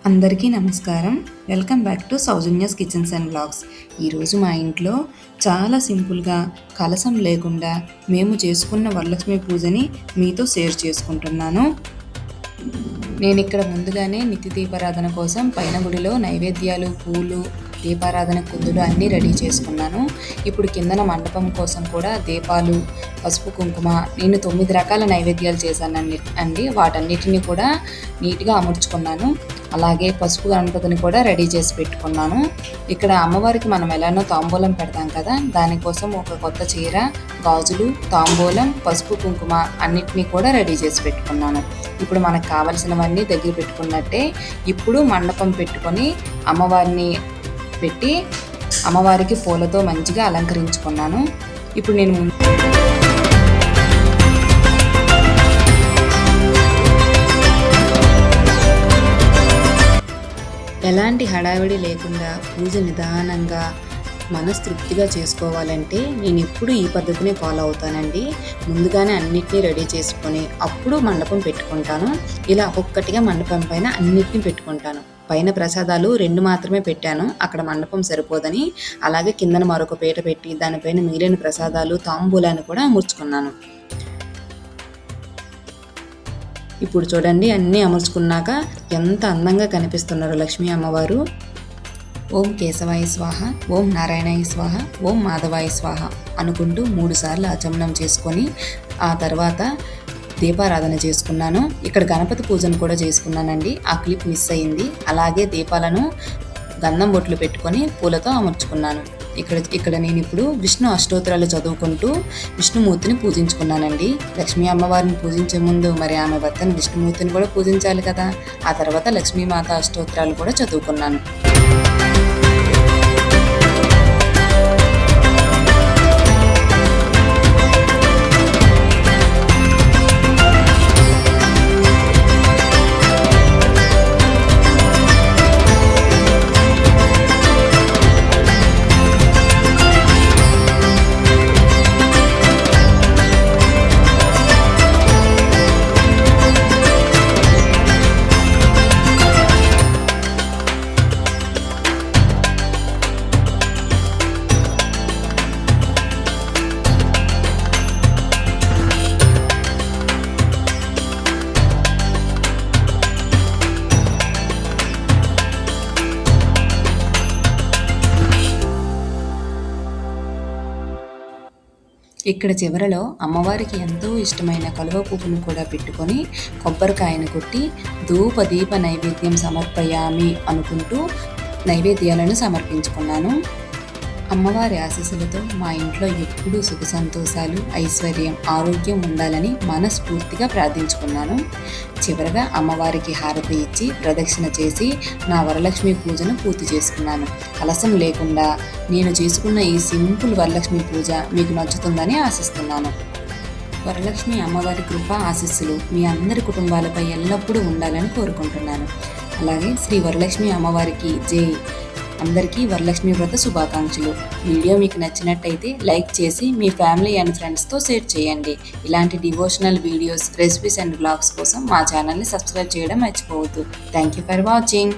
అందరికీ నమస్కారం. Welcome back to Soujanya's kitchens and blogs. ఈరోజు మా ఇంట్లో చాలా సింపుల్గా కలశం లేకుండా మేము చేసుకున్న వరలక్ష్మి పూజని మీతో షేర్ చేసుకుంటున్నాను. నేను ఇక్కడ ముందుగానే నిత్య దీపారాధన కోసం పైన గుడిలో నైవేద్యాలు, పూలు, దీపారాధన కుందులు అన్నీ రెడీ చేసుకున్నాను. ఇప్పుడు కిందన మండపం కోసం కూడా దీపాలు, పసుపు, కుంకుమ, నేను 9 రకాల నైవేద్యాలు చేశానండి. వాటన్నిటిని కూడా నీట్గా అమర్చుకున్నాను. అలాగే పసుపు గణపతిని కూడా రెడీ చేసి పెట్టుకున్నాను. ఇక్కడ అమ్మవారికి మనం ఎలానో తాంబూలం పెడతాం కదా, దానికోసం ఒక కొత్త చీర, గాజులు, తాంబూలం, పసుపు, కుంకుమ అన్నిటినీ కూడా రెడీ చేసి పెట్టుకున్నాను. ఇప్పుడు మనకు కావలసినవన్నీ దగ్గర పెట్టుకున్నట్టే ఇప్పుడు మండపం పెట్టుకొని అమ్మవారిని పెట్టి అమ్మవారికి పూలతో మంచిగా అలంకరించుకున్నాను. ఇప్పుడు నేను ఎలాంటి హడావిడి లేకుండా పూజ నిదానంగా మనస్తృప్తిగా చేసుకోవాలంటే నేను ఎప్పుడు ఈ పద్ధతిని ఫాలో అవుతానండి. ముందుగానే అన్నిటినీ రెడీ చేసుకొని అప్పుడు మండపం పెట్టుకుంటాను. ఇలా ఒక్కొక్కటిగా మండపం పైన అన్నిటినీ పెట్టుకుంటాను. పైన ప్రసాదాలు 2 మాత్రమే పెట్టాను, అక్కడ మండపం సరిపోదని. అలాగే కిందన మరొక పీట పెట్టి దానిపైన మిగిలిన ప్రసాదాలు, తాంబూలాన్ని కూడా అమర్చుకున్నాను. ఇప్పుడు చూడండి, అన్నీ అమర్చుకున్నాక ఎంత అందంగా కనిపిస్తున్నారు లక్ష్మీ అమ్మవారు. ఓం కేశవాయ స్వాహ, ఓం నారాయణాయ స్వాహ, ఓం మాధవాయ స్వాహ అనుకుంటూ 3 సార్లు ఆచమనం చేసుకొని ఆ తర్వాత దీపారాధన చేసుకున్నాను. ఇక్కడ గణపతి పూజను కూడా చేసుకున్నానండి. ఆ క్లిప్ మిస్ అయింది. అలాగే దీపాలను గంధం బొట్లు పెట్టుకొని పూలతో అమర్చుకున్నాను. ఇక్కడ నేను ఇప్పుడు విష్ణు అష్టోత్తరాలు చదువుకుంటూ విష్ణుమూర్తిని పూజించుకున్నానండి. లక్ష్మీ అమ్మవారిని పూజించే ముందు మరి ఆమె భర్తను విష్ణుమూర్తిని కూడా పూజించాలి కదా. ఆ తర్వాత లక్ష్మీమాత అష్టోత్తరాలు కూడా చదువుకున్నాను. ఇక్కడ చివరలో అమ్మవారికి ఎంతో ఇష్టమైన కలువ పువ్వును కూడా పెట్టుకొని కొబ్బరికాయను కొట్టి ధూప దీప నైవేద్యం సమర్పయామి అనుకుంటూ నైవేద్యాలను సమర్పించుకున్నాను. అమ్మవారి ఆశీస్సులతో మా ఇంట్లో ఎప్పుడూ సుఖ సంతోషాలు, ఐశ్వర్యం, ఆరోగ్యం ఉండాలని మనస్ఫూర్తిగా ప్రార్థించుకున్నాను. చివరగా అమ్మవారికి హారతి ఇచ్చి ప్రదక్షిణ చేసి నా వరలక్ష్మి పూజను పూర్తి చేసుకున్నాను. కలశం లేకుండా నేను చేసుకున్న ఈ సింపుల్ వరలక్ష్మి పూజ మీకు నచ్చుతుందని ఆశిస్తున్నాను. వరలక్ష్మి అమ్మవారి కృప ఆశీస్సులు మీ అందరి కుటుంబాలపై ఎల్లప్పుడూ ఉండాలని కోరుకుంటున్నాను. అలాగే శ్రీ వరలక్ష్మి అమ్మవారికి జై. అందరికీ వరలక్ష్మి వ్రత శుభాకాంక్షలు. వీడియో మీకు నచ్చినట్టయితే లైక్ చేసి మీ ఫ్యామిలీ అండ్ ఫ్రెండ్స్తో షేర్ చేయండి. ఇలాంటి devotional videos, recipes and blogs కోసం మా ఛానల్ని సబ్స్క్రైబ్ చేయడం మర్చిపోవద్దు. Thank you for watching.